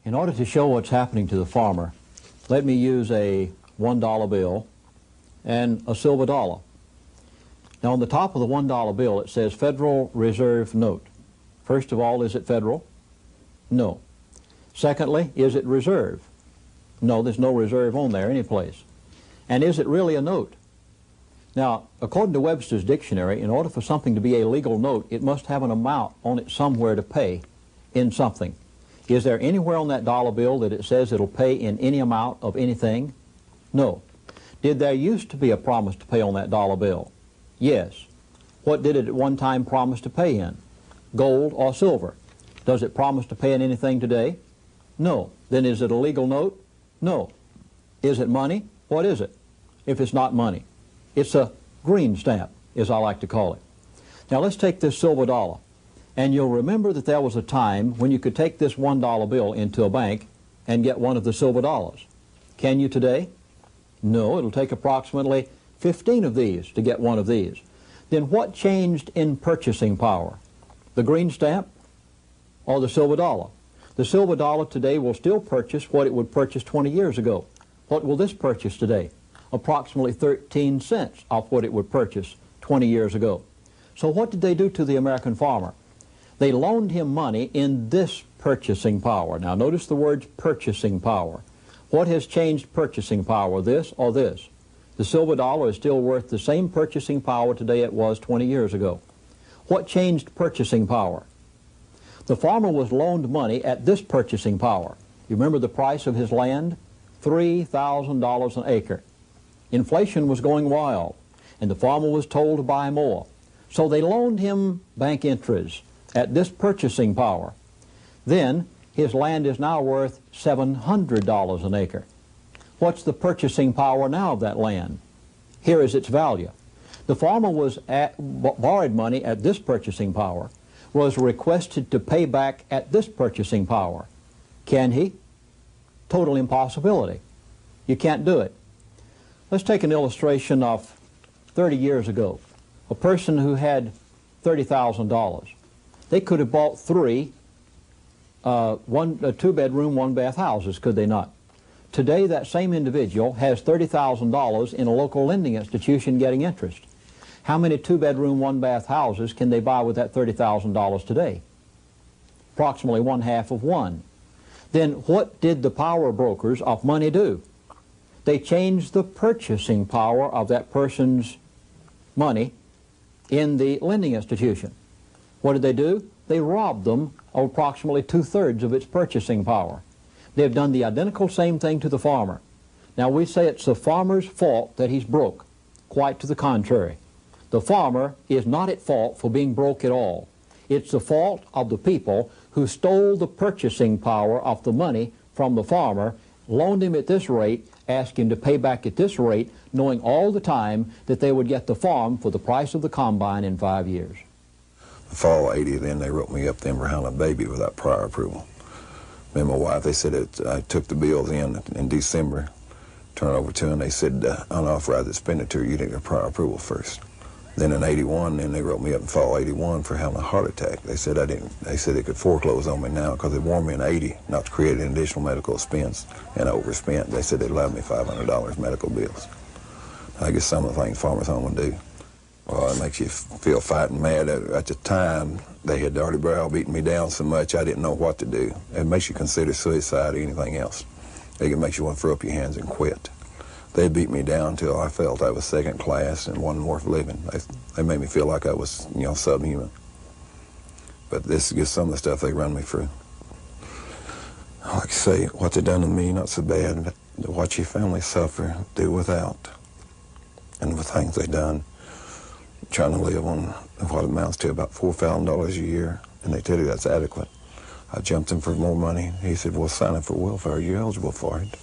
In order to show what's happening to the farmer, let me use a $1 bill and a silver dollar. Now on the top of the $1 bill it says Federal Reserve Note. First of all, is it federal? No. Secondly, is it reserve? No, there's no reserve on there anyplace. And is it really a note? Now, according to Webster's dictionary, in order for something to be a legal note, it must have an amount on it somewhere to pay in something. Is there anywhere on that dollar bill that it says it'll pay in any amount of anything? No. Did there used to be a promise to pay on that dollar bill? Yes. What did it at one time promise to pay in? Gold or silver? Does it promise to pay in anything today? No. Then is it a legal note? No. Is it money? What is it? If it's not money, it's a green stamp, as I like to call it. Now let's take this silver dollar, and you'll remember that there was a time when you could take this $1 bill into a bank and get one of the silver dollars. Can you today? No, it'll take approximately 15 of these to get one of these. Then what changed in purchasing power? The green stamp or the silver dollar? The silver dollar today will still purchase what it would purchase 20 years ago. What will this purchase today? Approximately 13 cents off what it would purchase 20 years ago. So what did they do to the American farmer? They loaned him money in this purchasing power. Now notice the words purchasing power. What has changed purchasing power, this or this? The silver dollar is still worth the same purchasing power today it was 20 years ago. What changed purchasing power? The farmer was loaned money at this purchasing power. You remember the price of his land? $3,000 an acre. Inflation was going wild, and the farmer was told to buy more. So they loaned him bank interest at this purchasing power. Then his land is now worth $700 an acre. What's the purchasing power now of that land? Here is its value. The farmer borrowed money at this purchasing power, was requested to pay back at this purchasing power. Can he? Total impossibility. You can't do it. Let's take an illustration of 30 years ago. A person who had $30,000. They could have bought three two-bedroom, one-bath houses, could they not? Today, that same individual has $30,000 in a local lending institution getting interest. How many two-bedroom, one-bath houses can they buy with that $30,000 today? Approximately one half of one. Then what did the power brokers of money do? They changed the purchasing power of that person's money in the lending institution. What did they do? They robbed them of approximately 2/3 of its purchasing power. They've done the identical same thing to the farmer. Now we say it's the farmer's fault that he's broke. Quite to the contrary. The farmer is not at fault for being broke at all. It's the fault of the people who stole the purchasing power of the money from the farmer, loaned him at this rate, asked him to pay back at this rate, knowing all the time that they would get the farm for the price of the combine in 5 years. The fall of '80, then they wrote me up then for having a baby without prior approval. Me and my wife, they said I took the bills in December, turned over to them, they said unauthorized expenditure, you need a prior approval first. Then in '81, then they wrote me up in fall '81 for having a heart attack. They said they said they could foreclose on me now because they warned me in '80 not to create an additional medical expense, and I overspent. They said they'd allow me $500 medical bills. I guess some of the things farmers home would do. Well, it makes you feel fighting mad. At the time, they had already browbeaten me down so much I didn't know what to do. It makes you consider suicide or anything else. It makes you want to throw up your hands and quit. They beat me down until I felt I was second class and wasn't worth living. They made me feel like I was, subhuman. But this is just some of the stuff they run me through. Like I say, what they done to me, not so bad, but to watch your family suffer, do without. And the things they done, trying to live on what amounts to about $4,000 a year, and they tell you that's adequate. I jumped him for more money. He said, well, sign up for welfare. You're eligible for it.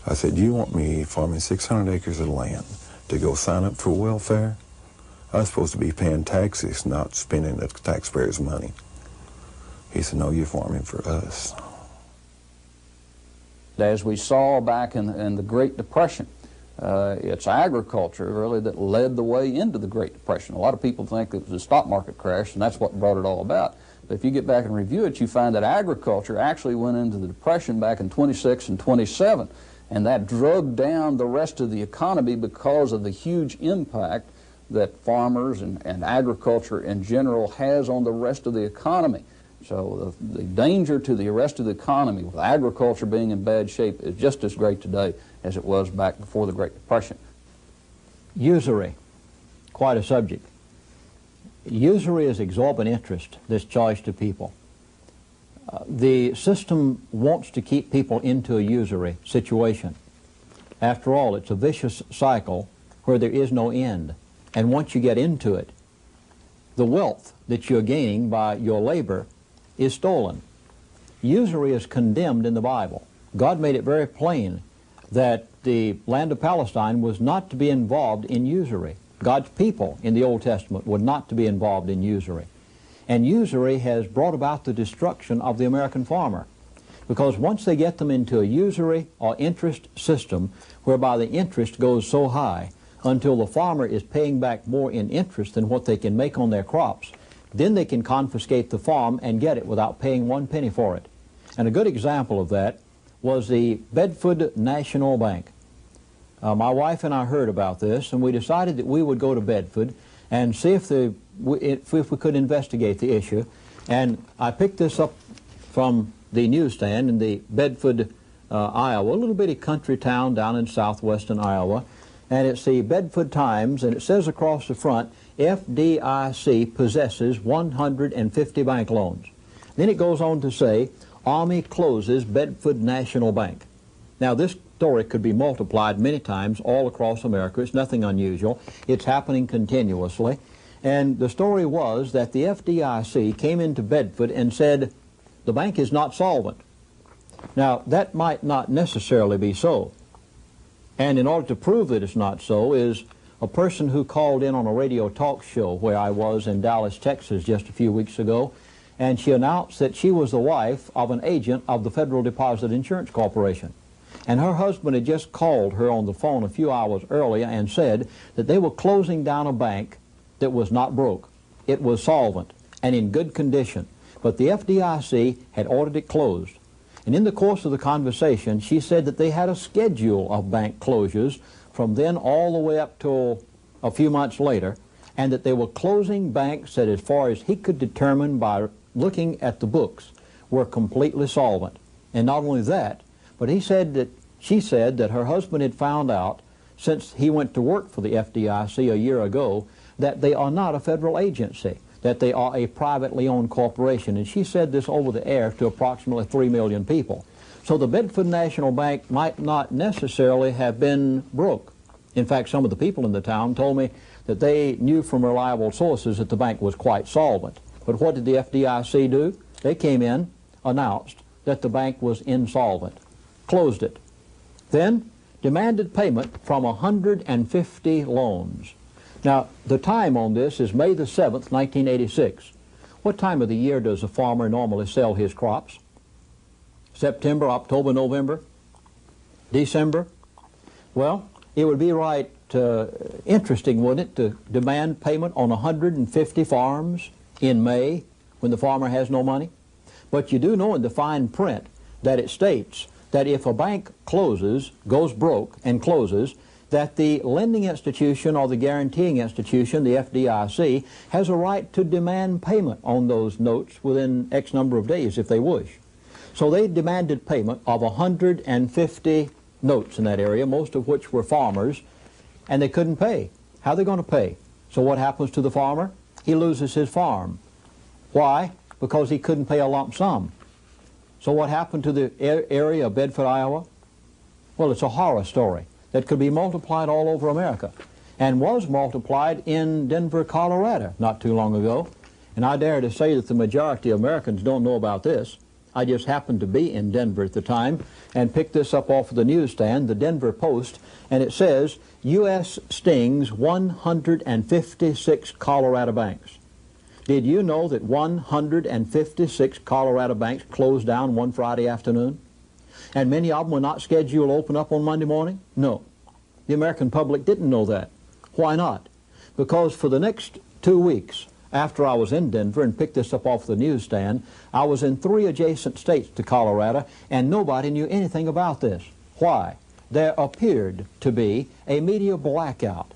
I said, you want me farming 600 acres of land to go sign up for welfare? I'm supposed to be paying taxes, not spending the taxpayers' money. He said, no, you're farming for us. As we saw back in the Great Depression, it's agriculture really that led the way into the Great Depression. A lot of people think it was a stock market crash and that's what brought it all about. If you get back and review it, you find that agriculture actually went into the Depression back in 26 and 27, and that drug down the rest of the economy because of the huge impact that farmers and agriculture in general has on the rest of the economy. So the danger to the rest of the economy with agriculture being in bad shape is just as great today as it was back before the Great Depression. Usury, quite a subject. Usury is exorbitant interest that's charged to people. The system wants to keep people into a usury situation. After all, it's a vicious cycle where there is no end. And once you get into it, the wealth that you're gaining by your labor is stolen. Usury is condemned in the Bible. God made it very plain that the land of Palestine was not to be involved in usury. God's people in the Old Testament were not to be involved in usury. And usury has brought about the destruction of the American farmer. Because once they get them into a usury or interest system whereby the interest goes so high until the farmer is paying back more in interest than what they can make on their crops, then they can confiscate the farm and get it without paying 1 penny for it. And a good example of that was the Bedford National Bank. My wife and I heard about this, and we decided that we would go to Bedford and see if we could investigate the issue. And I picked this up from the newsstand in the Bedford, Iowa, a little bitty country town down in southwestern Iowa. And it's the Bedford Times, and it says across the front, FDIC possesses 150 bank loans. Then it goes on to say, Army closes Bedford National Bank. Now this story could be multiplied many times all across America. It's nothing unusual. It's happening continuously. And the story was that the FDIC came into Bedford and said, the bank is not solvent. Now that might not necessarily be so. And in order to prove that it's not so is a person who called in on a radio talk show where I was in Dallas, Texas just a few weeks ago, and she announced that she was the wife of an agent of the Federal Deposit Insurance Corporation. And her husband had just called her on the phone a few hours earlier and said that they were closing down a bank that was not broke. It was solvent and in good condition. But the FDIC had ordered it closed. And in the course of the conversation, she said that they had a schedule of bank closures from then all the way up till a few months later, and that they were closing banks that, as far as he could determine by looking at the books, were completely solvent. And not only that, but she said that her husband had found out, since he went to work for the FDIC a year ago, that they are not a federal agency, that they are a privately owned corporation. And she said this over the air to approximately 3 million people. So the Bedford National Bank might not necessarily have been broke. In fact, some of the people in the town told me that they knew from reliable sources that the bank was quite solvent. But what did the FDIC do? They came in, announced that the bank was insolvent, closed it, then demanded payment from 150 loans. Now, the time on this is May the 7th, 1986. What time of the year does a farmer normally sell his crops? September, October, November, December? Well, it would be right interesting, wouldn't it, to demand payment on 150 farms in May when the farmer has no money? But you do know in the fine print that it states that if a bank closes, goes broke and closes, that the lending institution or the guaranteeing institution, the FDIC, has a right to demand payment on those notes within X number of days if they wish. So they demanded payment of 150 notes in that area, most of which were farmers, and they couldn't pay. How are they going to pay? So what happens to the farmer? He loses his farm. Why? Because he couldn't pay a lump sum. So what happened to the area of Bedford, Iowa? Well, it's a horror story that could be multiplied all over America, and was multiplied in Denver, Colorado not too long ago. And I dare to say that the majority of Americans don't know about this. I just happened to be in Denver at the time and picked this up off of the newsstand, the Denver Post, and it says, U.S. stings 156 Colorado banks. Did you know that 156 Colorado banks closed down one Friday afternoon? And many of them were not scheduled to open up on Monday morning? No. The American public didn't know that. Why not? Because for the next 2 weeks, after I was in Denver and picked this up off the newsstand, I was in 3 adjacent states to Colorado, and nobody knew anything about this. Why? There appeared to be a media blackout.